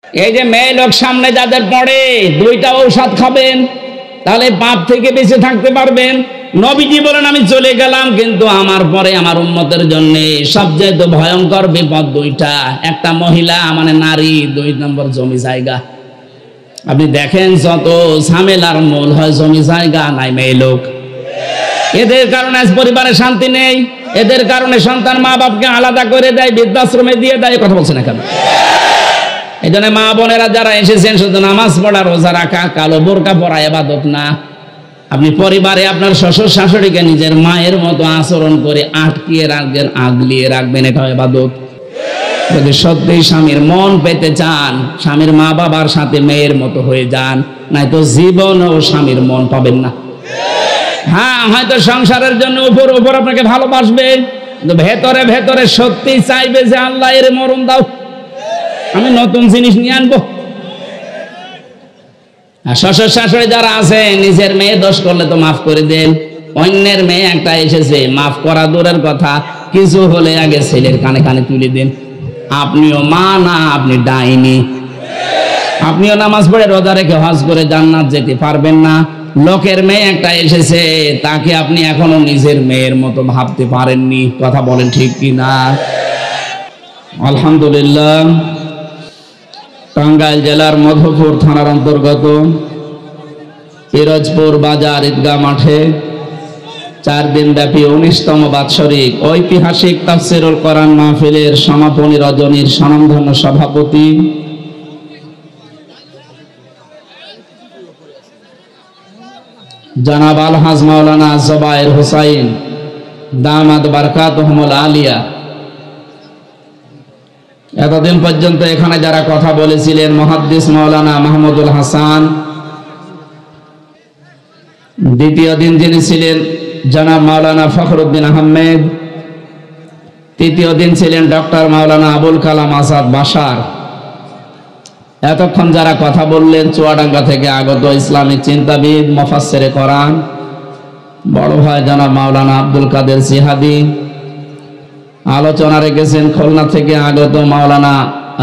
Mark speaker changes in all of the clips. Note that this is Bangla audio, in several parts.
Speaker 1: এই যে মেয়ে লোক সামনে যাদের পড়ে, দুইটা ঔষধ খাবেন, তাহলে পাপ থেকে বেঁচে থাকতে পারবেন। নবীজি বলেন আমি চলে গেলাম, কিন্তু আমার পরে আমার উম্মতের জন্য সবচেয়ে ভয়ঙ্কর বিপদ দুইটা, একটা মহিলা মানে নারী, 2 নম্বর জমি জায়গা। আপনি দেখেন যত ঝামেলার মূল হয় জমি জায়গা নাই মেয়ে লোক। এদের কারণে আজ পরিবারে শান্তি নেই, এদের কারণে সন্তান মা বাপকে আলাদা করে দেয়, বৃদ্ধাশ্রমে দিয়ে দেয়। কথা বলছে না কেন? এই জন্য মা বোনেরা যারা এসেছেন, শুধু নামাজ পড়া রোজা রাখা কালো বোরকা পরা ইবাদত না। আপনি পরিবারে আপনার শ্বশুর শাশুড়িকে নিজের মায়ের মতো আচরণ করে আটকিয়ে রাখবেন, আগলিয়ে রাখবেন, এটা ইবাদত। যদি সত্যি স্বামীর মন পেতে চান, স্বামীর মা বাবার সাথে মেয়ের মতো হয়ে যান, নয়তো জীবনেও স্বামীর মন পাবেন না। হ্যাঁ, হয়তো সংসারের জন্য উপর উপর আপনাকে ভালোবাসবে, কিন্তু ভেতরে ভেতরে সত্যি চাইবে যে আল্লাহ এর মরণ দাও, আমি নতুন জিনিস নিয়ে আনবো। আর শ্বশুর শাশুড়ি যারা আছে, নিজের মেয়ে দোষ করলে তো মাফ করে দেন, অন্যের মেয়ে একটা এসেছে, মাফ করা দূরের কথা, কিছু হলে আগে ছেলের কানে কানে তুলে দেন, আপনিও মা না, আপনি ডাইনি। আপনিও নামাজ পড়ে রোজা রেখে হজ করে জান্নাত যেতে পারবেন না। লোকের মেয়ে একটা এসেছে, তাকে আপনি এখনো নিজের মেয়ের মতো ভাবতে পারেননি। কথা বলেন ঠিক কি না? আলহামদুলিল্লাহ, টাঙ্গাইল জেলার মধুপুর থানার অন্তর্গত পিরোজপুর বাজার ঈদগাহ মাঠে 4 দিন ব্যাপী 19তম বাৎসরিক ঐতিহাসিক তাফসীরুল কোরআন মাহফিলের সমাপনী রজনীর স্বনামধন্য সভাপতি জনাব আলহাজ মাওলানা জুবায়ের হুসাইন দামাত বারকাতুহুমুল আলিয়া, এতদিন পর্যন্ত এখানে যারা কথা বলেছিলেন, মুহাদ্দিস মাওলানা মাহমুদুল হাসান, দ্বিতীয় দিন যিনি ছিলেন জনাব মাওলানা ফখরুদ্দিন আহমেদ, তৃতীয় দিন ছিলেন ডক্টর মাওলানা আবুল কালাম আজাদ বাশার। এতক্ষণ যারা কথা বললেন, চুয়াডাঙ্গা থেকে আগত ইসলামিক চিন্তাবিদ, মুফাসসিরে কোরআন বড় ভাই জনাব মাওলানা আব্দুল কাদের জিহাদি, আলোচনা রেখেছেন খুলনা থেকে আগত মাওলানা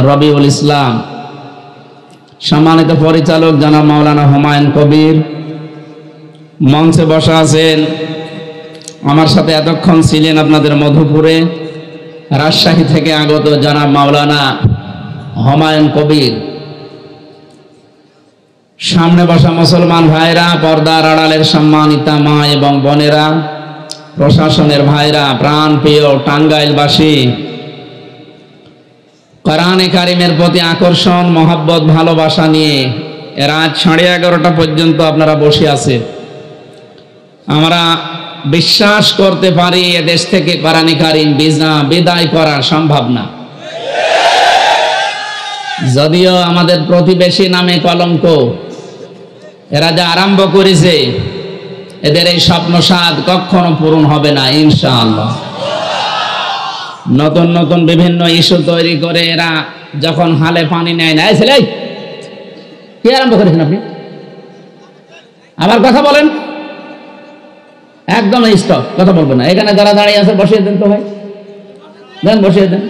Speaker 1: রবিউল ইসলাম, সম্মানিত পরিচালক জনাব মাওলানা হুমায়ুন কবির, মঞ্চে বসা আছেন, আমার সাথে এতক্ষণ ছিলেন আপনাদের মধুপুরে রাজশাহী থেকে আগত জনাব মাওলানা হুমায়ুন কবির, সামনে বসা মুসলমান ভাইরা, পর্দার আড়ালের সম্মানিতা মা এবং বোনেরা, প্রশাসনের ভাইরা, প্রাণ প্রিয় টাঙ্গাইলবাসী, কোরআনে কারিমের প্রতি আকর্ষণ, মহব্বত, ভালোবাসা নিয়ে রাত 11:30 পর্যন্ত আপনারা বসে আছেন। আমরা বিশ্বাস করতে পারি এদেশ থেকে কোরআনে কারিম বিদায় করা সম্ভব না। যদিও আমাদের প্রতিবেশী নামে কলঙ্ক, এরা যা আরম্ভ করেছে, এদের এই স্বপ্নসাদ কখনো পূরণ হবে না ইনশাআল্লাহ। নতুন নতুন বিভিন্ন ইস্যু তৈরি করে এরা যখন হালে পানি নেয় না, এই ছেলে কি আরম্ভ করেছেন আপনি? আবার কথা বলেন, একদম স্টপ, কথা বলবেন না। এখানে যারা দাঁড়িয়ে আছে বসিয়ে দেন তো ভাই, দেন বসিয়ে দেন।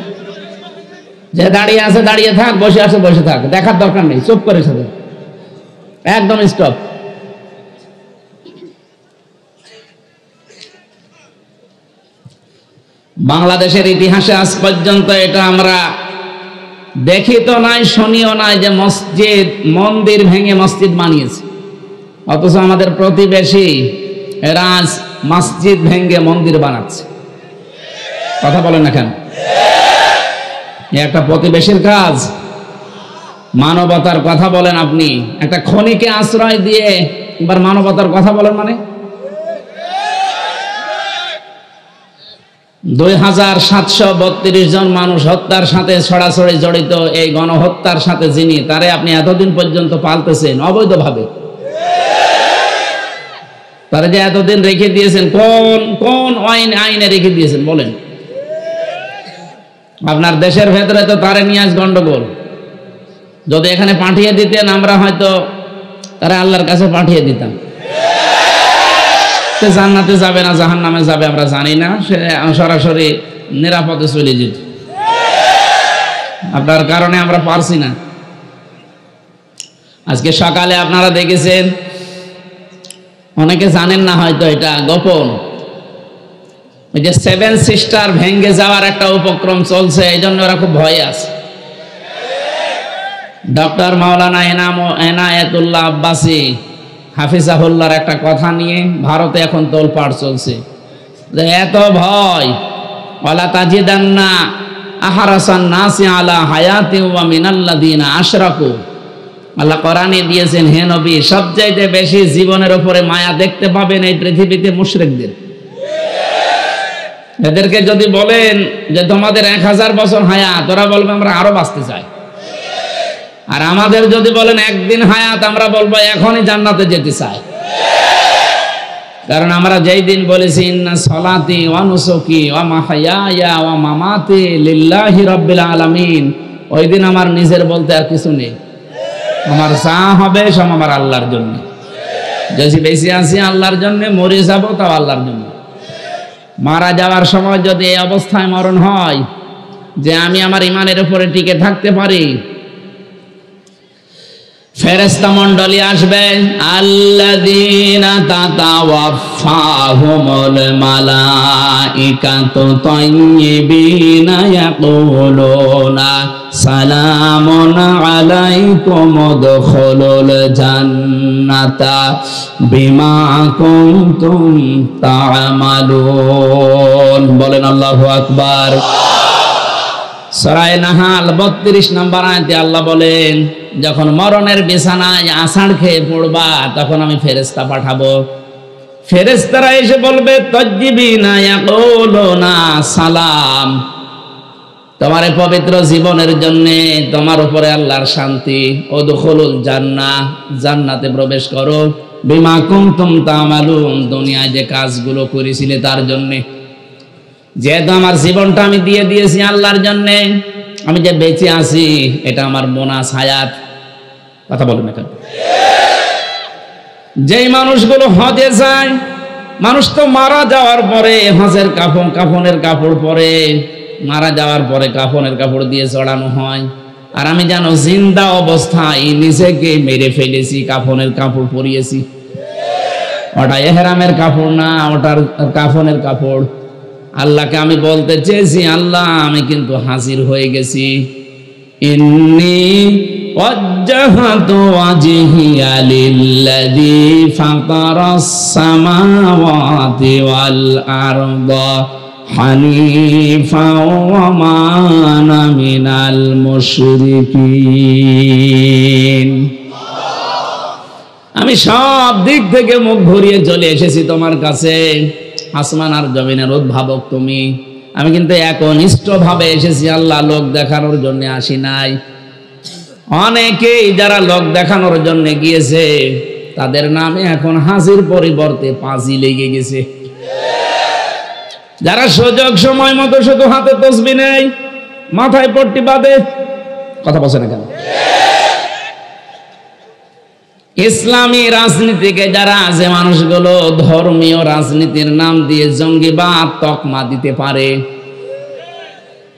Speaker 1: যে দাঁড়িয়ে আছে দাঁড়িয়ে থাক, বসে আছে বসে থাক, দেখার দরকার নেই, চুপ করে সাথে একদম স্টপ। বাংলাদেশের ইতিহাসে আজ পর্যন্ত এটা আমরা দেখি তো নাই, শুনিও নাই যে মসজিদ, মন্দির ভেঙে মসজিদ বানিয়েছে। অথচ আমাদের প্রতিবেশী এরা আজ মসজিদ ভেঙে মন্দির বানাচ্ছে। কথা বলেন না কেন? একটা প্রতিবেশীর কাজ। মানবতার কথা বলেন আপনি, একটা খনিকে আশ্রয় দিয়ে এবার মানবতার কথা বলেন মানে? 2732 জন মানুষ হত্যার সাথে ছড়াছড়ি জড়িত, এই গণহত্যার সাথে যিনি, তারে আপনি এতদিন পর্যন্ত পালতেছেন অবৈধভাবে। তারা যে এতদিন রেখে দিয়েছেন, কোন আইনে রেখে দিয়েছেন বলেন? আপনার দেশের ভেতরে তো তারে নিয়ে আজ গন্ডগোল। যদি এখানে পাঠিয়ে দিতেন, আমরা হয়তো তারা আল্লাহর কাছে পাঠিয়ে দিতাম। সে জান্নাতে যাবে না জাহান্নামে যাবে আমরা জানি না, সে সরাসরি নিরাপদে চলে যেত। আপনার কারণে আমরা পারছি না। আজকে সকালে আপনারা দেখেছেন, অনেকে জানেন না হয়তো, এটা গোপন, ওই যে 7 সিস্টার ভেঙে যাওয়ার একটা উপক্রম চলছে, এই জন্য ওরা খুব ভয়ে আছে। ডক্টর মাওলানা এনায়েতুল্লাহ আব্বাসী হাফিজাহুল্লাহর একটা কথা নিয়ে ভারতে এখন তোলপাড় চলছে, যে এত ভয়, ওয়ালা তাজিদান্না আহরাসান নাসি আলা হায়াতি ওয়া মিনাল্লাযিনা আশরাকু। আল্লাহ কোরআনে দিয়েছেন, হে নবী, সবচাইতে বেশি জীবনের উপরে মায়া দেখতে পাবেন এই পৃথিবীতে মুশরিকদের। এদেরকে যদি বলেন যে তোমাদের 1000 বছর হায়াত, ওরা বলবে আমরা আরো বাঁচতে চাই। আর আমাদের যদি বলেন একদিন হায়াত, আমরা বলবো এখনই জান্নাতে যেতে চাই। কারণ আমরা যেই দিন বলেছি ইন্না সলাতি ওয়া নুসুকি ওয়া মাহইয়ায়া ওয়া মামাতি লিল্লাহি রাব্বিল আলামিন, ওই দিন আমার নিজের বলতে আর কিছু নেই। আমার যা হবে সব আমার আল্লাহর জন্য। যদি বেশি আছি আল্লাহর জন্য, মরে যাবো তাও আল্লাহর জন্য। মারা যাওয়ার সময় যদি এই অবস্থায় মরণ হয় যে আমি আমার ইমানের উপরে টিকে থাকতে পারি, ফেরেশতা মণ্ডলী আসবে, আল্লাযীনা তাতাওয়াফাহুমুল মালাইকাতু তাইয়্যিবিনা ইয়াকুলুনা সালামুন আলাইকুম উদখুলুল জান্নাতা বিমা কুনতুম তা'মালুন। বলেন আল্লাহু আকবার। সূরা নাহাল 32 নম্বর আয়াতে আল্লাহ বলেন, যখন মরণের বিছানায় আষাঢ় খেয়ে পড়বা, তখন আমি ফেরেশতা পাঠাবো। ফেরেশতারা এসে বলবে, তাজ্জিবিনা ইয়াকুলুনা সালাম, তোমার পবিত্র জীবনের জন্য তোমার উপরে আল্লাহর শান্তি। উদখুলুল জান্নাহ, জান্নাতে প্রবেশ করো। বিমা কুনতুম তা'মালুন, দুনিয়ায় যে কাজগুলো করেছিলে তার জন্য। যেহেতু আমার জীবনটা আমি দিয়ে দিয়েছি আল্লাহর জন্য, আমি যে বেঁচে আছি এটা আমার বোনাস হায়াত। কথা বলুন এখন। যেই মানুষগুলো হজে যায়, মানুষ তো মারা যাওয়ার পরে হজের কাফনের কাপড় পরে, মারা যাওয়ার পরে কাফনের কাপড় দিয়ে চড়ানো হয়। আর আমি জানো জিন্দা অবস্থায় নিজেকে মেরে ফেলেছি, কাফনের কাপড় পরিয়েছি। ওটা ইহরামের কাপড় না, ওটার কাফনের কাপড়। আল্লাহকে আমি বলতে চেয়েছি, আল্লাহ আমি কিন্তু হাজির হয়ে গেছি। ইন্নী ওয়াজ্জাহাতু ওয়াজহিয়া লিল্লাযী ফাতারাস সামাওয়াতি ওয়াল আরদা হানিফা ওয়া মা আনা মিনাল মুশরিকিন। আমি সব দিক থেকে মুখ ঘুরিয়ে চলে এসেছি তোমার কাছে। আসমান আর জমিনের উদ্ভাবক তুমি। আমি কিন্তু একনিষ্ঠ ভাবে এসেছি আল্লাহ, লোক দেখানোর জন্য আসি নাই। অনেকেই যারা লোক দেখানোর জন্য গিয়েছে, তাদের নামে এখন হাজির পরিবর্তে পাজি লেগে গেছে। যারা সুযোগ সময় মতো শুধু হাতে তসবিহ নেই, মাথায় পট্টি বাঁধে, কথা বলছে না কেন? ইসলামী রাজনীতিকে যারা, যে মানুষগুলো ধর্মীয় রাজনীতির নাম দিয়ে জঙ্গিবাদ তকমা দিতে পারে,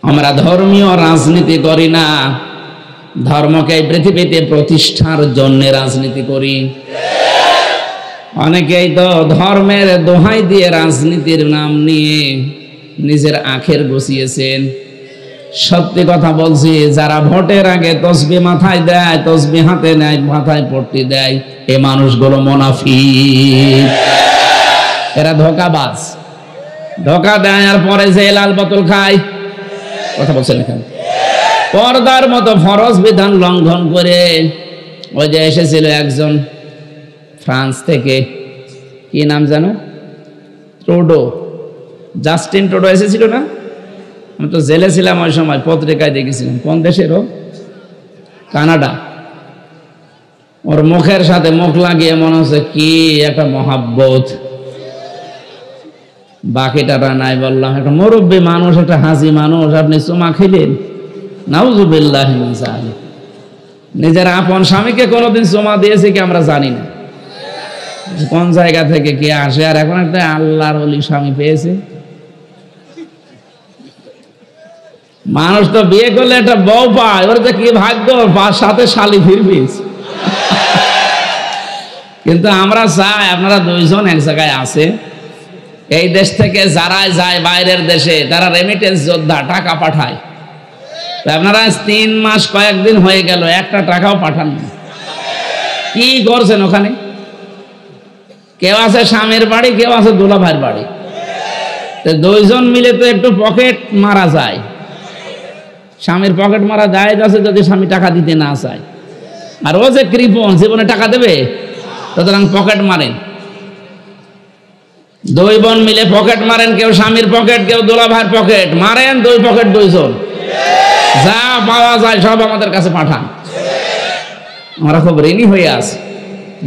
Speaker 1: আমরা ধর্মীয় রাজনীতি করি না, ধর্মকে পৃথিবীতে প্রতিষ্ঠার জন্য রাজনীতি করি। অনেকেই তো ধর্মের দোহাই দিয়ে রাজনীতির নাম নিয়ে নিজের আখের বসিয়েছেন। সত্যি কথা বলছি, যারা ভোটের আগে তসবিহ মাথায় দেয়, তসবিহ হাতে নেয়, মাথায় পট্টি দেয়, এই মানুষগুলো মুনাফিক, এরা ধোঁকাবাজ। ধোঁকা দেয় আর পরে যে লাল বোতল খায়, কথা বলছেন এখানে। পর্দার মতো ফরজ বিধান লঙ্ঘন করে, ওই যে এসেছিল একজন ফ্রান্স থেকে, কি নাম জানো, ট্রুডো, জাস্টিন ট্রুডো এসেছিল না? আমি তো জেলে ছিলাম ওই সময়, পত্রিকায় দেখেছিলাম। কোন দেশের ও? কানাডা। ওর মুখের সাথে মুখ লাগিয়ে মনে হচ্ছে কি একটা মহাব্বত, বাকিটা নাই। বললাম একটা মুরব্বী মানুষ, একটা হাসি মানুষ, আপনি চুমা খেলেন? নাউজুবিল্লাহি মিন যালিক। নিজের আপন স্বামীকে কোনোদিন চুমা দিয়েছে কি আমরা জানি না, কোন জায়গা থেকে কে আসে। আর এখন একটা আল্লাহর ওলি স্বামী পেয়েছে। মানুষ তো বিয়ে করলে একটা বউ পায়, ওর যে কি ভাগ্য, সাথে শালি ফিরবি। কিন্তু আমরা চাই আপনারা দুইজন এক জায়গায় আছে, এই দেশ থেকে যারা যায় বাইরের দেশে তারা রেমিটেন্স যোদ্ধা, টাকা পাঠায়। আপনারা 3 মাস কয়েকদিন হয়ে গেল একটা টাকাও পাঠান না, কি করছেন ওখানে? কেউ আছে স্বামীর বাড়ি, কেউ আছে দুলা ভাইয়ের বাড়ি, দুইজন মিলে তো একটু পকেট মারা যায়। স্বামীর পকেট মারা যায় আছে যদি স্বামী টাকা দিতে না চায়, আর ও যে কৃপণ জীবনে টাকা দেবে, সুতরাং পকেট মারেন। 2 বোন মিলে পকেট মারেন, কেউ স্বামীর পকেট, কেউ দুলা ভাইয়ের পকেট মারেন, 2 পকেট 2 জন, যা পাওয়া যায় সব আমাদের কাছে পাঠান। আমরা খুব ঋণী হয়ে আছি।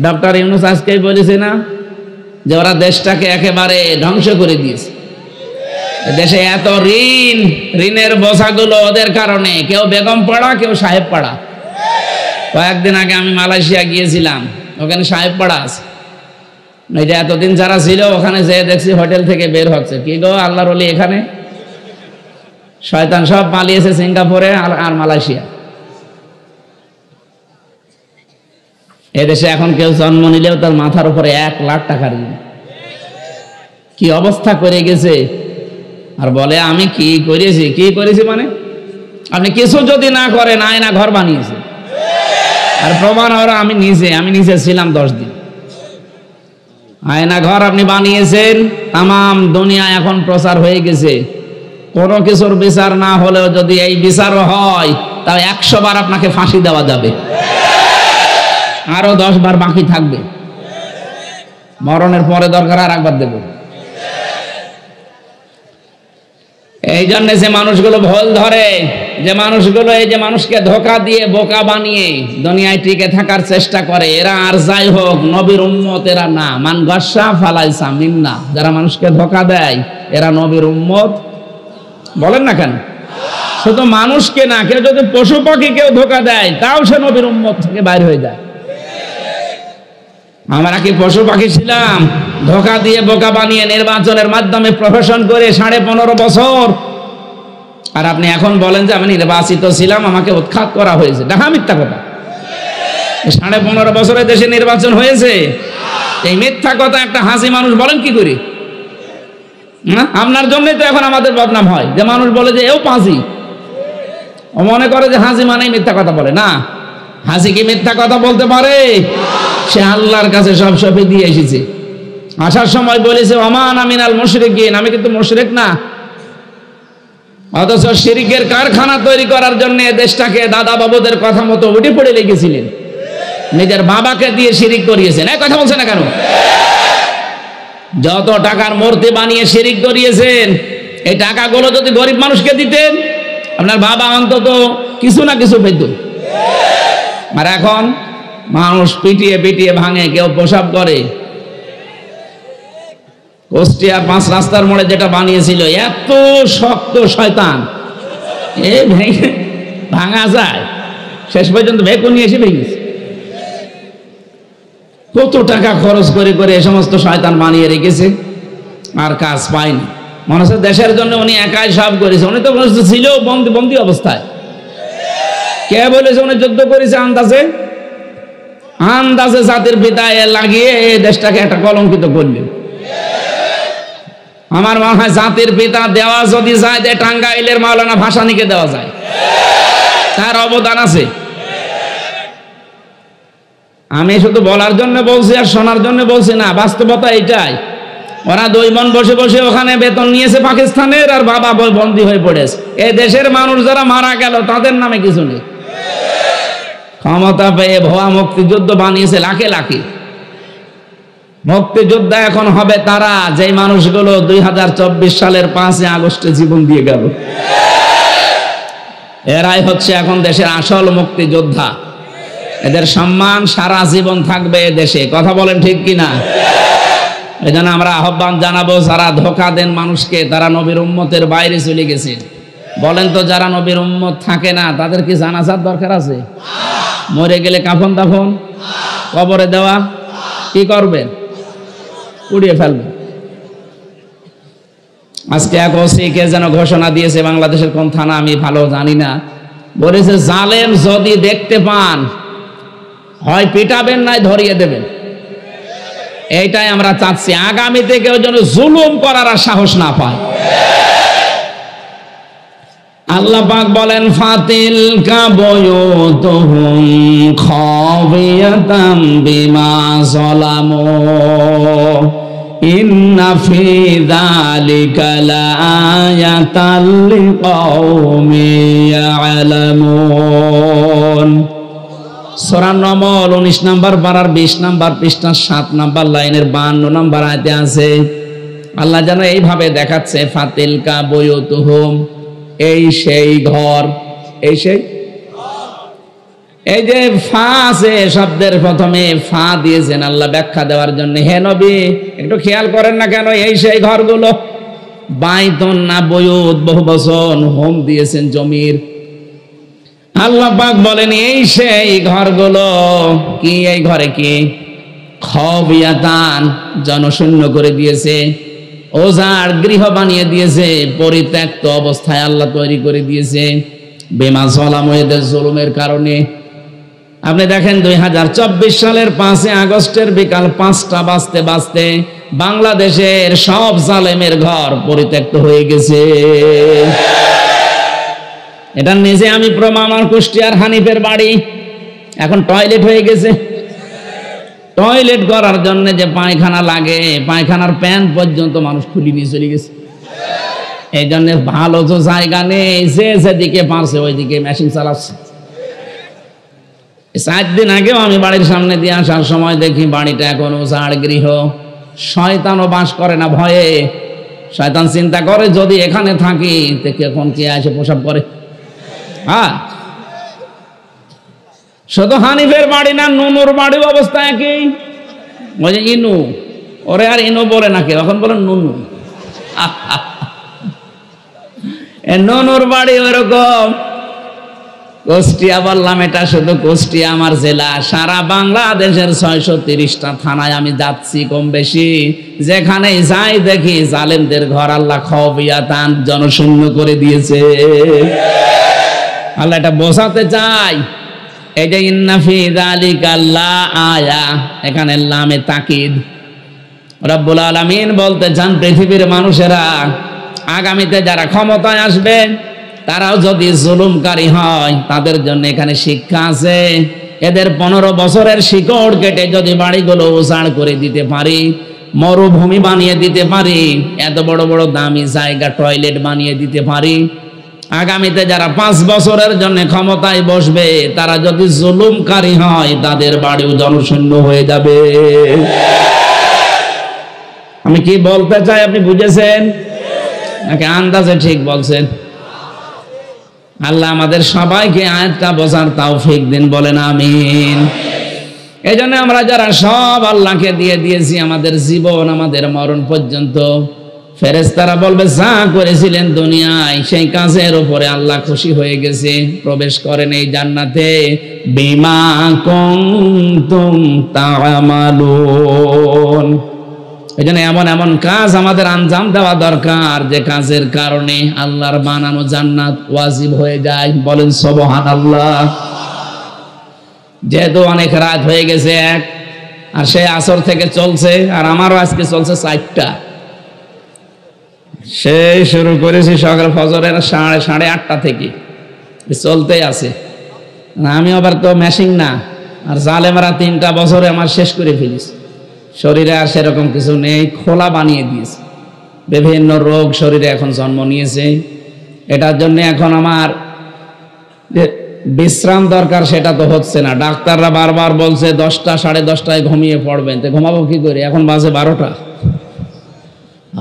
Speaker 1: ডক্টর ইউনূস আজকেই বলেছে না যে ওরা দেশটাকে একেবারে ধ্বংস করে দিয়েছে। দেশে এত ঋণ, ঋণের বোঝাগুলো ওদের কারণে, কেউ বেগম পাড়া, কেউ সাহেব পাড়া। কয়েকদিন আগে আমি মালয়েশিয়া গিয়েছিলাম, ওখানে সাহেব পাড়া আছে। এই যে এতদিন যারা ছিল ওখানে যেয়ে দেখছি হোটেল থেকে বের হচ্ছে, কি গো আল্লাহর ওলি এখানে? শয়তান সব পালিয়েছে সিঙ্গাপুরে আর মালয়েশিয়া। এদেশে এখন কেউ জন্ম নিলেও তার মাথার উপরে 1 লাখ টাকা ঋণ। কি অবস্থা করে গেছে! আর বলে আমি কি করেছি? কি করেছি মানে আপনি কিছু যদি না করেন, আয়না ঘর বানিয়েছে। আর প্রমাণ ওরা আমি নিজে ছিলাম 10 দিন। আয়না ঘর আপনি বানিয়েছেন, তাম দুনিয়া এখন প্রচার হয়ে গেছে। কোনো কিছুর বিচার না হলেও যদি এই বিচারও হয়, তাহলে 100 বার আপনাকে ফাঁসি দেওয়া যাবে, আরো 10 বার বাকি থাকবে। মরণের পরে দরকার আর একবার দেব। এই জন্য যে মানুষগুলো ভুল ধরে, যে মানুষগুলো এই যে মানুষকে ধোঁকা দিয়ে বোকা বানিয়ে দুনিয়ায় টিকে থাকার চেষ্টা করে, এরা আর যাই হোক নবীর উম্মত এরা না। মান গাসা ফালাইসা মিন্না, যারা মানুষকে ধোঁকা দেয় এরা নবীর উম্মত বলেন না কেন? শুধু মানুষকে না, কেউ যদি পশু পাখি কেউ ধোঁকা দেয় তাও সে নবীর উম্মত থেকে বাইরে হয়ে যায়। আমরা কি পশু পাখি ছিলাম? ধোঁকা দিয়ে বোকা বানিয়ে নির্বাচনের মাধ্যমে প্রফেশন করে 15.5 বছর, আর আপনি এখন বলেন যে আমি নির্বাচিত ছিলাম, আমাকে উৎখাত করা হয়েছে। দেখা মিথ্যা কথা। 15.5 বছরের দেশে নির্বাচন হয়েছে, এই মিথ্যা কথা একটা হাসি মানুষ বলেন কি করে? আপনার জন্যই তো এখন আমাদের বদনাম হয়, যে মানুষ বলে যে এও পাজি, ও মনে করে যে হাসি মানেই মিথ্যা কথা বলে। না, হাসি কি মিথ্যা কথা বলতে পারে? সে আল্লাহর কাছে সব সফি দিয়ে এসেছে। আসার সময় বলেছে ওমান আমিনাল মুশরিকিন, আমি কিন্তু মুশরিক না। অথচ শিরকের কারখানা তৈরি করার জন্য দেশটাকে দাদা বাবুদের কথা মতো উঠে পড়ে লেগেছিলেন, নিজের বাবাকে দিয়ে শিরিক করিয়েছেন। এই কথা বলছে না কেন? যত টাকার মূর্তি বানিয়ে শিরিক করিয়েছেন, এই টাকাগুলো যদি গরিব মানুষকে দিতেন, আপনার বাবা অন্তত কিছু না কিছু পেত। আর এখন মানুষ পিটিয়ে পিটিয়ে ভাঙে, কেউ প্রসাব করে। কুষ্টিয়া 5 রাস্তার মোড়ে যেটা বানিয়েছিল, এত শক্ত শয়তান, এ ভেঙে ভাঙা যায়? শেষ পর্যন্ত ভেকুনি এসে ভেঙেছে। কত টাকা খরচ করে করে এই সমস্ত শয়তান বানিয়ে রেখেছে, আর কাজ পায়নি। মনে হচ্ছে দেশের জন্য উনি একাই সব করেছে। উনি তো ছিল বন্দি অবস্থায়। কে বলেছে উনি যুদ্ধ করেছে? আন্দাজে জাতির পিতা লাগিয়ে এই দেশটাকে একটা কলঙ্কিত করলেন। আমার মনে হয় জাতির পিতা দেওয়া যদি যায়, যে টাঙ্গাইলের মাওলানা ভাসানীকে দেওয়া যায়, তার অবদান আছে। আমি শুধু বলার জন্য বলছি আর শোনার জন্য বলছি না, বাস্তবতা এটাই। ওরা 2 বোন বসে বসে ওখানে বেতন নিয়েছে পাকিস্তানের, আর বাবা বন্দী হয়ে পড়েছে। এই দেশের মানুষ যারা মারা গেল তাদের নামে কিছু নেই। ক্ষমতা পেয়ে ভুয়া মুক্তিযুদ্ধ বানিয়েছে লাখে লাখে। মুক্তিযোদ্ধা এখন হবে তারা, যে মানুষগুলো 2024 সালের 5 আগস্টে জীবন দিয়ে গেল। এরাই হচ্ছে এখন দেশের আসল মুক্তিযোদ্ধা। এদের সম্মান সারা জীবন থাকবে দেশে। কথা বলেন ঠিক কিনা? এই জন্য আমরা আহ্বান জানাবো, যারা ধোঁকা দেন মানুষকে, তারা নবীর উম্মতের বাইরে চলে গেছে। বলেন তো, যারা নবীর উম্মত থাকে না তাদের কি জানাজার দরকার আছে? মরে গেলে কাফন দাফন, কবরে দেওয়া, কি করবেন? উড়িয়ে ফেলবেন। আজকে এক ওসি কে যেন ঘোষণা দিয়েছে, বাংলাদেশের কোন থানা আমি ভালো জানি না, বলেছে জালেম যদি দেখতে পান হয় পিটাবেন নাই ধরিয়ে দেবেন। এইটাই আমরা চাচ্ছি, আগামীতে কেউ যেন জুলুম করার আর সাহস না পায়। আল্লাহ পাক বলেন ফাতিলকা বুয়ুতুহুম খাবিয়াতাম বিমা যালামু ইন্না ফি যালিকা লাআয়াতাল লিকাওমিন ইয়ালামুন। সূরা নম্বর 19 নম্বর পারার 20 নম্বর পৃষ্ঠা 7 নম্বর লাইনের 52 নম্বর আয়াতে আছে আল্লাহ যেন এইভাবে দেখাচ্ছে ফাতিলকা বুয়ুতুহুম, এই সেই ঘর, এই সেই, এই যে ফা আছে শব্দের প্রথমে ফা দিয়েছেন আল্লাহ ব্যাখ্যা দেওয়ার জন্য। হে নবী একটু খেয়াল করেন না কেন এই সেই ঘরগুলো, বাইতুন না বুয়ুত বহু বচন, হোম দিয়েছেন জমির। আল্লাহ পাক বলেন এই সেই ঘরগুলো, কি এই ঘরে কি খাবিয়াতান জনশূন্য করে দিয়েছে, ওজার গৃহ বানিয়ে দিয়েছে, পরিত্যক্ত অবস্থায় আল্লাহ তৈরি করে দিয়েছে বিমা যালামু, এদের জুলুমের কারণে। আপনি দেখেন 2024 সালের 5 আগস্টের বিকাল 5টা বাজতে বাজতে বাংলাদেশের সব জালেমের ঘর পরিত্যক্ত হয়ে গেছে। এটা নিজে আমি প্রমাণ, আমার কুষ্টিয়ার হানিফের বাড়ি এখন টয়লেট হয়ে গেছে। টয়লেট করার জন্য যে পায়খানা লাগে, পায়খানার প্যান পর্যন্ত মানুষ খুলে নিয়ে চলে গেছে। এই জন্য ভালো তো জায়গা নেই, যে যেদিকে পারছে ওইদিকে মেশিন চালাচ্ছে। 4 দিন আগেও আমি বাড়ির সামনে দিয়ে আসার সময় দেখি বাড়িটা এখন উজাড় গৃহ। শয়তানও বাস করে না ভয়ে, শয়তান চিন্তা করে যদি এখানে থাকি তো কখন কে এসে প্রসাব করে। হ্যাঁ, শুধু হানিফের বাড়ি না, নুনুর বাড়ির অবস্থা একই। ওই যে ইনু, ওরে আর ইনু বলে না কেউ, এখন বলেন নুনু। নুনুর বাড়ি ওইরকম। কুষ্টিয়া বললাম, এটা শুধু কুষ্টিয়া আমার জেলা, সারা বাংলাদেশের 630টা থানায় আমি যাচ্ছি কম বেশি, যেখানে যাই দেখি জালেমদের ঘর আল্লাহ খাবিয়াতান জনশূন্য করে দিয়েছে। আল্লাহ এটা বোঝাতে চাই। এই যে ইন্না ফি যালিকা লাআয়া, এখানে লামে তাকিদ। রব্বুল আলামিন বলতে চান পৃথিবীর মানুষেরা আগামীতে যারা ক্ষমতায় আসবে তারাও যদি জুলুমকারী হয় তাদের জন্য এখানে শিক্ষা আছে। এদের 15 বছরের শিকড় কেটে যদি বাড়িগুলো উজাড় করে দিতে পারি, মরুভূমি বানিয়ে দিতে পারি, এত বড় বড় দামি জায়গা টয়লেট বানিয়ে দিতে পারি, আগামীতে যারা 5 বছরের জন্য ক্ষমতায় বসবে তারা যদি জুলুমকারী হয় তাদের বাড়িও জনশূন্য হয়ে যাবে। আমি কি বলতে চাই আপনি বুঝেছেন নাকি আন্দাজে ঠিক বলছেন? আল্লাহ আমাদের সবাইকে আয়াতটা বোঝার তৌফিক দিন, বলেন আমিন। এই জন্য আমরা যারা সব আল্লাহকে দিয়ে দিয়েছি আমাদের জীবন আমাদের মরণ পর্যন্ত, ফেরেশতারা বলবে যা করেছিলেন দুনিয়ায় সেই কাজের উপরে আল্লাহ খুশি হয়ে গেছে, প্রবেশ করেন এই জান্নাতে। বিমা কুনতুম তা'মালুন। এই জন্য এমন এমন কাজ আমাদের আঞ্জাম দেওয়া দরকার যে কাজের কারণে আল্লাহর বানানো জান্নাত ওয়াজিব হয়ে যায়, বলেন সুবহানাল্লাহ। যেহেতু অনেক রাত হয়ে গেছে 1, আর সেই আসর থেকে চলছে, আর আমারও আজকে চলছে 4টা। সেই শুরু করেছি সকাল ফজরের 8:30 থেকে, চলতেই আছে। আমি আবার তো মেশিন না, আর জালেমরা 3টা বছরে আমার শেষ করে ফেলিস। শরীরে আর সেরকম কিছু নেই, খোলা বানিয়ে দিয়েছে। বিভিন্ন রোগ শরীরে এখন জন্ম নিয়েছে। এটার জন্য এখন আমার বিশ্রাম দরকার, সেটা তো হচ্ছে না। ডাক্তাররা বারবার বলছে 10টা 10:30টায় ঘুমিয়ে পড়বেন, তো ঘুমাবো কি করে? এখন বাজে 12টা,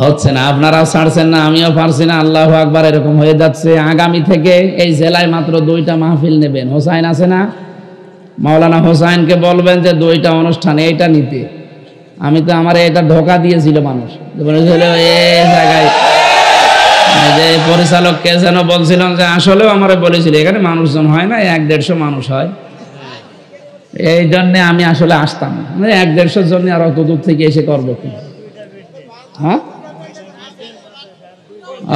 Speaker 1: হচ্ছে না। আপনারাও ছাড়ছেন না, আমিও পারছি না। আল্লাহু আকবার, এরকম হয়ে যাচ্ছে। আগামী থেকে এই জেলায় মাত্র 2টা মাহফিল নেবেন। হোসাইন আছে না, মাওলানা হোসাইনকে বলবেন যে 2টা অনুষ্ঠানে এইটা নিতে। আমি তো আমার এটা ধোকা দিয়েছিল মানুষ, বলেছিল এই জায়গায়, যে পরিচালককে যেন বলছিলাম যে আসলেও আমার বলেছিল এখানে মানুষজন হয় না, 100-150 মানুষ হয়। এই জন্যে আমি আসলে আসতাম না, 100-150 জন্য আর অত দূর থেকে এসে করবো কি? হ্যাঁ,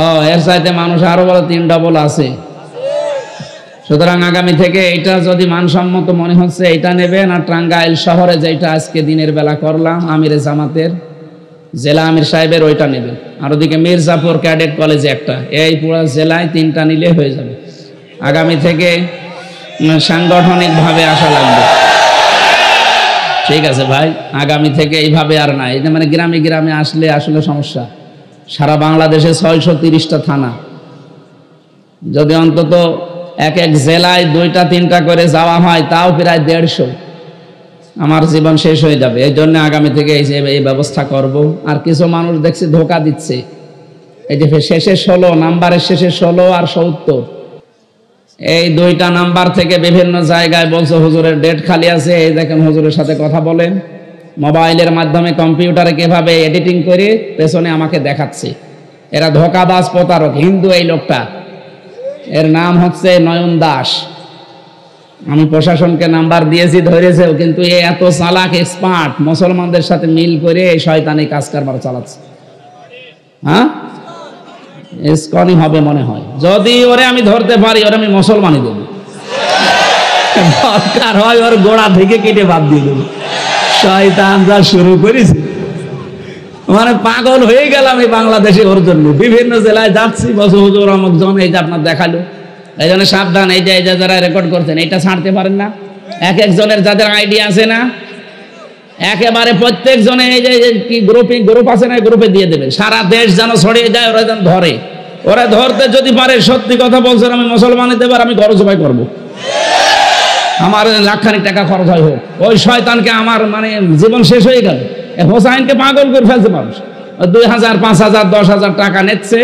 Speaker 1: ও এর চাইতে মানুষ আরো বড় 3 ডবল আছে। সুতরাং আগামী থেকে এটা যদি মানসম্মত মনে হচ্ছে এটা নেবেন, আর টাঙ্গাইল শহরে যেটা আজকে দিনের বেলা করলাম আমিরে জামাতের জেলা আমির সাহেবের ওইটা নেবেন, আর ওদিকে মির্জাপুর ক্যাডেট কলেজে একটা, এই পুরো জেলায় 3টা নিলে হয়ে যাবে। আগামী থেকে সাংগঠনিকভাবে আসা লাগবে। ঠিক আছে ভাই, আগামী থেকে এইভাবে আর না, এটা মানে গ্রামে গ্রামে আসলে আসলে সমস্যা। সারা বাংলাদেশে 630টা থানা, যদি অন্তত এক এক জেলায় 2টা-3টা করে যাওয়া হয় তাও প্রায় 150, আমার জীবন শেষ হয়ে যাবে। এই জন্য আগামী থেকে এই ব্যবস্থা করব। আর কিছু মানুষ দেখছি ধোকা দিচ্ছে, এই যে শেষে 16 নাম্বারের শেষে 16 আর 70, এই 2টা নাম্বার থেকে বিভিন্ন জায়গায় বলছে হুজুরের ডেট খালি আছে, এই দেখেন হুজুরের সাথে কথা বলেন। মোবাইলের মাধ্যমে কম্পিউটারে কিভাবে এডিটিং করে পেছনে আমাকে দেখাচ্ছে। এরা ধোকাবাজ প্রতারক, হিন্দু এই লোকটা, এর নাম হচ্ছে নয়ন দাস। আমি প্রশাসনকে নাম্বার দিয়েছি, ধরেছেও, কিন্তু এ এত চালাক এক্সপার্ট, মুসলমানদের সাথে মিল করে এই শয়তানি কাজ কারবার চালাচ্ছে। হ্যাঁ, ইসকনই হবে মনে হয়। যদি ওরে আমি ধরতে পারি, ওরে আমি মুসলমানই দেব, দরকার হয় ওর গোড়া থেকে কেটে বাদ দিয়ে দেবো। শয়তান যা শুরু করেছে, মানে পাগল হয়ে গেলাম এই বাংলাদেশে ওর জন্য। বিভিন্ন জেলায় যাচ্ছি, বছর হুজুর অমুক জন, এই যে আপনার দেখালো, এই জন্য সাবধান। এই যে যারা রেকর্ড করছেন এটা ছাড়তে পারেন না। এক একজনের যাদের আইডিয়া আছে না, একেবারে প্রত্যেক জনে এই যে কি গ্রুপ আছে না, গ্রুপে দিয়ে দেবেন। সারা দেশ যেন ছড়িয়ে যায়, ওরা যেন ধরে। ওরা ধরতে যদি পারে, সত্যি কথা বলছেন, আমি মুসলমানই দেব, আর আমি ঘর জবাই করবো, আমার লাখখানিক টাকা খরচ হয় হোক। ওই শয়তানকে আমার মানে জীবন শেষ হয়ে গেল। হোসাইনকে পাগল করে ফেলছে মানুষ, 2000, 5000, 10,000 টাকা নিচ্ছে,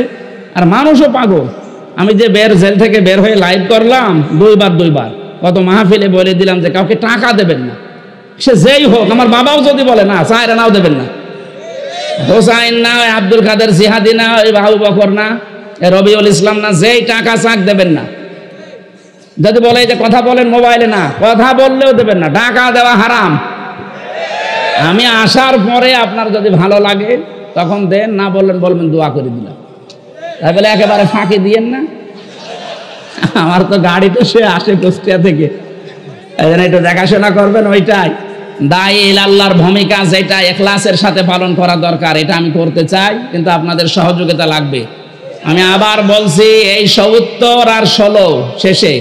Speaker 1: আর মানুষও পাগল। আমি যে জেল থেকে বের হয়ে লাইভ করলাম 2বার, কত মাহফিলে বলে দিলাম যে কাউকে টাকা দেবেন না, সে যেই হোক। আমার বাবাও যদি বলে না, 4 আনাও দেবেন না। হোসাইন না, আব্দুল কাদের জিহাদি না, ওই আবু বকর না, রবিউল ইসলাম না, যেই টাকা চাক দেবেন না। যদি বলে যে কথা বলেন মোবাইলে, না, কথা বললেও দেবেন না, টাকা দেওয়া হারাম। আমি আসার পরে আপনার যদি ভালো লাগে তখন দেন, না বললেন বলবেন দোয়া করে দিলাম। তাই বলে একেবারে ফাঁকি দিয়েন না। আমার তো গাড়ি তো সে আসে কুষ্টিয়া থেকে, এই জন্য একটু দেখাশোনা করবেন। ওইটাই দায়ী আল্লাহর ভূমিকা, যেটা ইখলাসের সাথে পালন করা দরকার, এটা আমি করতে চাই, কিন্তু আপনাদের সহযোগিতা লাগবে। আমি আবার বলছি, এই 70 আর 16 শেষে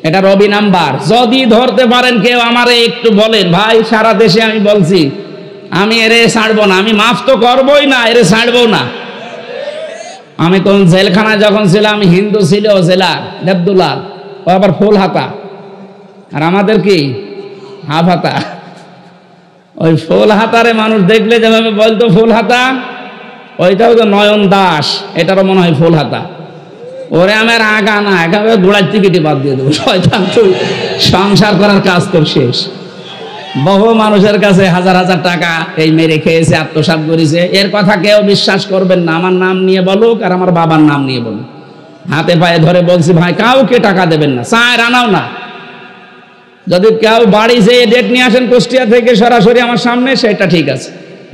Speaker 1: এটা রবি নাম্বার। যদি ধরতে পারেন কেউ, আমারে একটু বলেন ভাই। সারা দেশে আমি বলছি, আমি এরে ছাড়বো না, আমি মাফ তো করবোই না, এরে ছাড়বো না। আমি কোন জেলখানায় যখন ছিলাম, হিন্দু ছিল জেলা দেবদুলাল, ও আবার ফুল হাতা, আর আমাদের কি হাফ হাতা। ওই ফুল হাতারে মানুষ দেখলে যেভাবে বলতো ফুল হাতা, ওইটাও তো নয়ন দাস, এটারও মনে হয় ফুল হাতা। ওরে আমার আগা না, একেবারে গোড়ার টিকিটে বাদ দিয়ে দেবো। শয়তান, তুই সংসার করার কাজ তোর শেষ। বহু মানুষের কাছে 1000 টাকা এই মেরে খেয়েছে, আত্মসাৎ করেছে। এর কথা কেউ বিশ্বাস করবেন না। আমার নাম নিয়ে বলুক, আর আমার বাবার নাম নিয়ে বলুক, হাতে পায়ে ধরে বলছি, ভাই কাউকে টাকা দেবেন না, 4 আনাও না। যদি কেউ বাড়ি যেয়ে ডেট নিয়ে আসেন কুষ্টিয়া থেকে সরাসরি আমার সামনে, সেটা ঠিক আছে।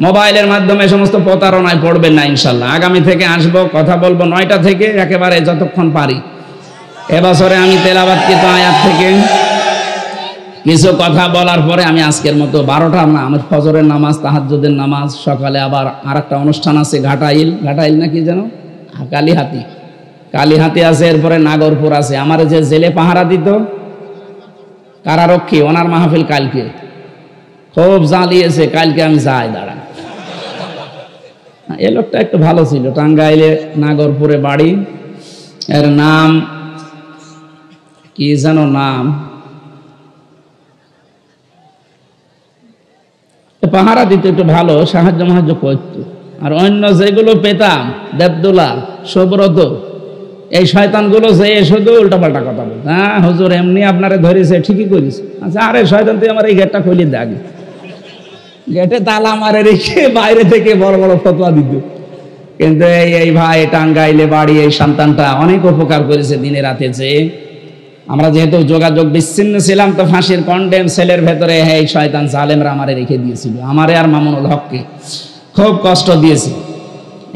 Speaker 1: মোবাইলের মাধ্যমে সমস্ত প্রতারণায় পড়বেন না ইনশাল্লাহ। আগামী থেকে আসবো, কথা বলবো 9টা থেকে একেবারে যতক্ষণ পারি। এবছরে আমি তেলাওয়াতকৃত আয়াত থেকে কিছু কথা বলার পরে আমি আজকের মতো 12টা না, আমার ফজরের নামাজ, তাহাজ্জুদের নামাজ, সকালে আবার আরেকটা অনুষ্ঠান আছে ঘাটাইল না কি যেন, কালীহাতি আছে, এরপরে নাগরপুর আছে। আমার যে জেলে পাহারা দিত কারারক্ষী, ওনার মাহফিল কালকে, খুব জ্বালিয়েছে। কালকে আমি যাই দাঁড়ান। এ লোকটা একটু ভালো ছিল, টাঙ্গাইলে নাগরপুরে বাড়ি, এর নাম কি যেন নাম, পাহারা দিত, একটু ভালো সাহায্য করত। আর অন্য যেগুলো পেতাম, দেবদুলাল, সুব্রত, এই শয়তানগুলো যে শুধু উল্টাপাল্টা কথা বলত। হ্যাঁ হুজুর এমনি আপনারে ধরেছে, ঠিকই করিস। আচ্ছা, আরে শয়তান, তুই আমার এই গেটটা খুলে দে আগে। গেটে তালা মারে রেখে বাইরে থেকে বড় বড় ফতোয়া দিত। কিন্তু এই ভাই টাঙ্গাইলে বাড়ি, এই সন্তানটা অনেক উপকার করেছে দিনে রাতে। যে আমরা যেহেতু যোগাযোগ বিচ্ছিন্ন ছিলাম, তো ফাঁসির কন্ডেম সেলের ভেতরে এই শয়তান জালেমরা আমারে রেখে দিয়েছিল, আমারে আর মামুনুল হককে খুব কষ্ট দিয়েছে।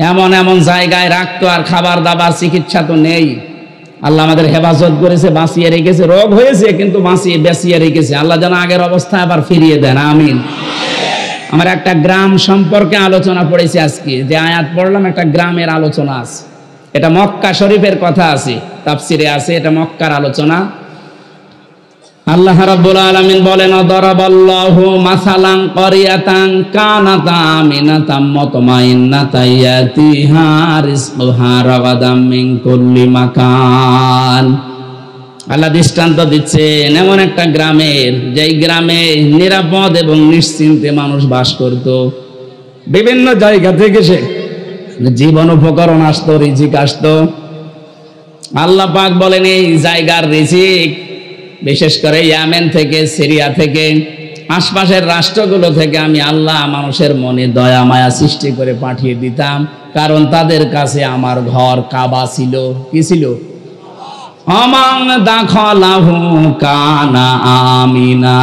Speaker 1: এমন এমন জায়গায় রাখতো, আর খাবার দাবার চিকিৎসা তো নেই। আল্লাহ আমাদের হেফাজত করেছে, বাঁচিয়ে রেখেছে। রোগ হয়েছে কিন্তু বাঁচিয়ে রেখেছে। আল্লাহ যেন আগের অবস্থায় আবার ফিরিয়ে দেন, আমিন। আমার একটা গ্রাম সম্পর্কে আলোচনা পড়েছি আজকে, যে আয়াত পড়লাম একটা গ্রামের আলোচনা আছে। এটা মক্কা শরীফের কথা আছে, তাফসিরে আছে, এটা মক্কার আলোচনা। আল্লাহ রাব্বুল আলামিন বলেন, দরাবাল্লাহু মাসালান ক্বরিয়াতান কানাত আমিনাতাম মুতমাইন্নাতান ইয়াতিহা রিজকুহা রাগাদাম মিন কুল্লি মাকান। আল্লাহ দৃষ্টান্ত দিচ্ছেন এমন একটা গ্রামের, যেই গ্রামে নিরাপদ এবং নিশ্চিন্তে মানুষ বাস করত। বিভিন্ন জায়গা থেকে সে জীবন উপকরণ আসতো, রিজিক আসতো। আল্লাহ পাক বলেন এই জায়গার রিজিক বিশেষ করে ইয়েমেন থেকে, সিরিয়া থেকে, আশপাশের রাষ্ট্রগুলো থেকে আমি আল্লাহ মানুষের মনে দয়া মায়া সৃষ্টি করে পাঠিয়ে দিতাম, কারণ তাদের কাছে আমার ঘর কাবা ছিল। কি ছিল? আমান দাখালাহু কানা আমিনা।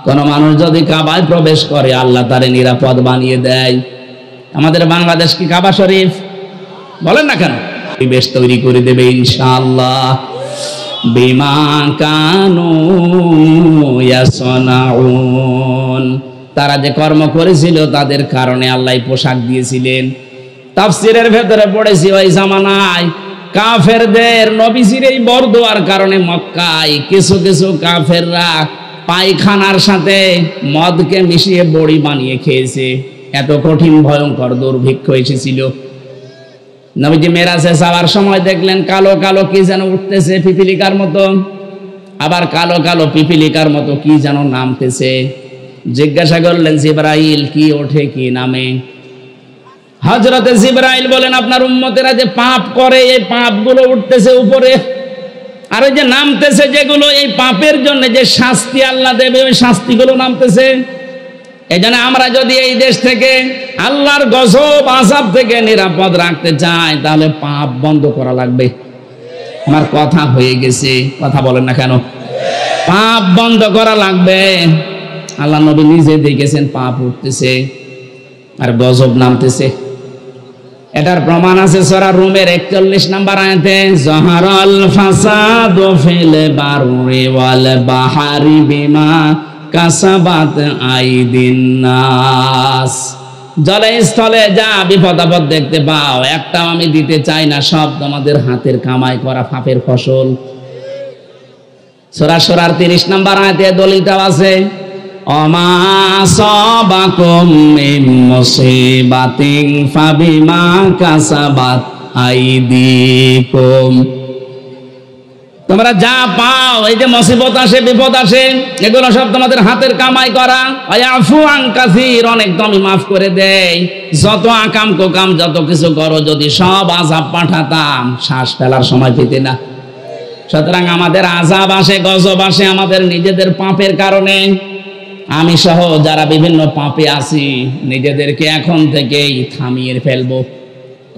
Speaker 1: কোন মানুষ যদি কাবায় প্রবেশ করে আল্লাহ তারে নিরাপদ বানিয়ে দেয়। আমাদের বাংলাদেশ কি কাবা শরীফ? বলেন না কেন? পরিবেশ তৈরি করে দেবে ইনশাআল্লাহ। বিমা কানু ইয়াসনাউন, তারা যে কর্ম করেছিল তাদের কারণে আল্লাহ পোশাক দিয়েছিলেন। তাফসিরের ভেতরে পড়েছি ওই জামানায় কাফেরদের নবীজির এই বরদোয়ার কারণে মক্কায় কিছু কিছু কাফেররা পায়খানার সাথে মদকে মিশিয়ে বড়ি বানিয়ে খেয়েছে। এত কঠিন ভয়ঙ্কর দুর্ভিক্ষ এসেছিল। নবীজি মেরাজে যাওয়ার সময় দেখলেন কালো কালো কি যেন উঠতেছে পিপিলিকার মতো, আবার কালো কালো পিপিলিকার মতো কি যেন নামতেছে। জিজ্ঞাসা করলেন জিবরাইল কি ওঠে কি নামে? হযরতে জিবরাইল বলেন আপনার উম্মতেরা যে পাপ করে এই পাপগুলো উঠতেছে উপরে, আর ওই যে নামতেছে যেগুলো এই পাপের জন্য যে শাস্তি আল্লাহ দেবে ওই শাস্তিগুলো নামতেছে। এজন্য আমরা যদি এই দেশ থেকে আল্লাহর গজব আযাব থেকে নিরাপদ রাখতে চাই তাহলে পাপ বন্ধ করা লাগবে। আমার কথা হয়ে গেছে, কথা বলেন না কেন? পাপ বন্ধ করা লাগবে। আল্লাহ নবী নিজে দেখেছেন পাপ উঠতেছে আর গজব নামতেছে। এটার প্রমাণ আছে সূরা রুমের 41 নম্বর আয়াতে, যাহারাল ফাসাদু ফিল বাররি ওয়াল বাহরি বিমা কাসাবাত আইদিন নাস। জলে স্থলে যা বিপদ আপদ দেখতে পাও একটাও আমি দিতে চাই না, সব তোমাদের হাতের কামাই করা পাপের ফসল। সূরা সূরার 30 নম্বর আয়াতে দলিলটাও আছে, অমা সাবাকুম মিন মুসিবাতিন ফাবিমা কাসাবাত আইদিকুম। তোমরা যা পাও এই যে মুসিবত আসে বিপদ আসে এগুলো সব তোমাদের হাতের কামাই করা। আয়াফু আন কাসীর, অনেক তো আমি মাফ করে দেই। যত আকাম কোকাম যত কিছু করো যদি সব আযাব পাঠাতাম শ্বাস ফেলার সময় পেতে না। সুতরাং আমাদের আযাব আসে গজব আসে আমাদের নিজেদের পাপের কারণে। আমি সহ যারা বিভিন্ন পাপে আছি নিজেদেরকে এখন থেকেই থামিয়ে ফেলবো।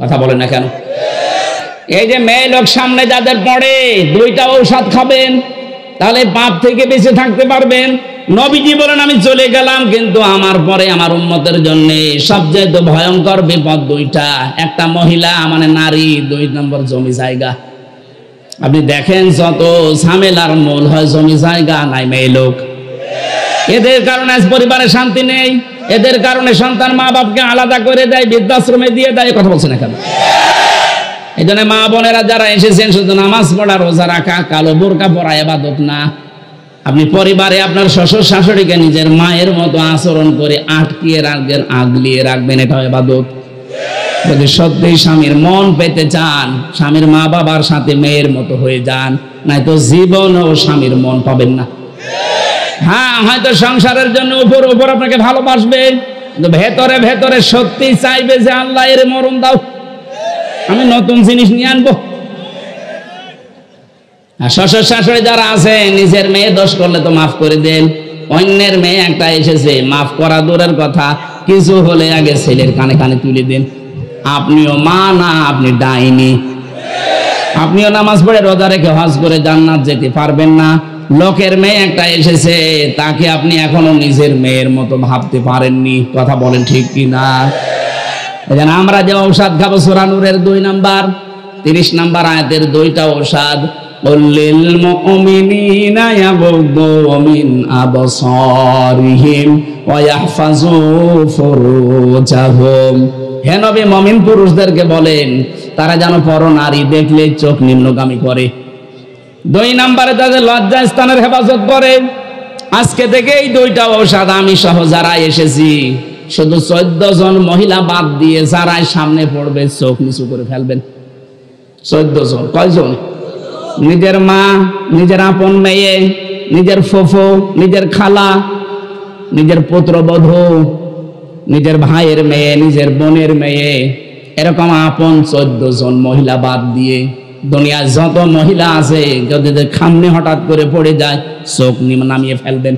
Speaker 1: কথা বলেন না কেন? এই যে মেয়ে লোক সামনে যাদের পড়ে 2টা ঔষধ খাবেন তাহলে পাপ থেকে বেঁচে থাকতে পারবেন। নবীজি বলেন আমি চলে গেলাম কিন্তু আমার পরে আমার উম্মতের জন্য সবচেয়ে ভয়ঙ্কর বিপদ 2টা। একটা মহিলা মানে নারী, 2 নম্বর জমি জায়গা। আপনি দেখেন যত ঝামেলার মূল হয় জমি জায়গা নাই মেয়ে লোক। এদের কারণে আজ পরিবারে শান্তি নেই, এদের কারণে সন্তান মা বাপকে আলাদা করে দেয়, বৃদ্ধাশ্রমে দিয়ে দেয়। কথা বলছে না কেন? এই জন্য মা বোনেরা যারা এসেছেন শুধু নামাজ পড়া রোজা রাখা কালো বোরকা পরা ইবাদত না। আপনি পরিবারে আপনার শ্বশুর শাশুড়িকে নিজের মায়ের মতো আচরণ করে আটকিয়ে রাখবেন, আগলিয়ে রাখবেন, এটা ইবাদত। যদি সত্যি স্বামীর মন পেতে চান স্বামীর মা বাবার সাথে মেয়ের মতো হয়ে যান, নয়তো জীবনেও স্বামীর মন পাবেন না। হ্যাঁ হয়তো সংসারের জন্য উপর উপর আপনাকে ভালোবাসবে কিন্তু ভেতরে ভেতরে সত্যি চাইবে যে আল্লাহ এর মরণ দাও, আমি নতুন জিনিস নিয়ে আনবো। আর শ্বশুর শাশুড়ি যারা আছে নিজের মেয়ে দোষ করলে তো মাফ করে দেন, অন্যের মেয়ে একটা এসেছে মাফ করা দূরের কথা কিছু হলে আগে ছেলের কানে কানে তুলে দেন। আপনিও মা না, আপনি ডাইনি। আপনিও নামাজ পড়ে রোজা রেখে হজ করে জান্নাত যেতে পারবেন না। লোকের মেয়ে একটা এসেছে তাকে আপনি এখনো নিজের মেয়ের মতো ভাবতে পারেননি। কথা বলেন ঠিক কি না? আমরা যে ঔষধ খাবো সূরা নূরের 2 নাম্বার, 30 নম্বর আয়াতের 2টা ঔষধ। কুল্লিল মুমিনিনা ইয়াগুদ্দু মিন আবসারিহিম ওয়া ইয়াহফাজু ফুরুজাহুম। হে নবী, মুমিন পুরুষদেরকে বলেন তারা যেন পরনারী দেখলে চোখ নিম্নগামী করে। 2 নম্বরে তাদের লজ্জা স্থানের হেফাজত করে। আজকে থেকে এই 2টা ঔষধ আমি সহ যারা এসেছি, শুধু 14 জন মহিলা বাদ দিয়ে যারাই সামনে পড়বে চোখ নিচু করে ফেলবেন। 14 জন। কয়জন? নিজের মা, নিজের আপন মেয়ে, নিজের ফুফু, নিজের খালা, নিজের পুত্রবধূ, নিজের ভাইয়ের মেয়ে, নিজের বোনের মেয়ে, এরকম আপন 14 জন মহিলা বাদ দিয়ে দুনিয়ার যত মহিলা আছে যদি খামনে হঠাৎ করে পড়ে যায় চোখ নামিয়ে ফেলবেন।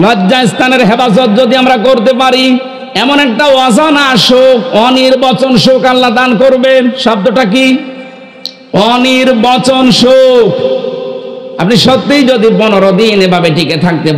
Speaker 1: লজ্জা স্থানের হেফাজত যদি আমরা করতে পারি, এমন একটা অজানা শোক, অনির্বচন শোক আল্লাহ দান করবেন। শব্দটা কি? অনির্বচন শোক। আপনি সত্যিই যদি 15 দিন এভাবে টিকে থাকতে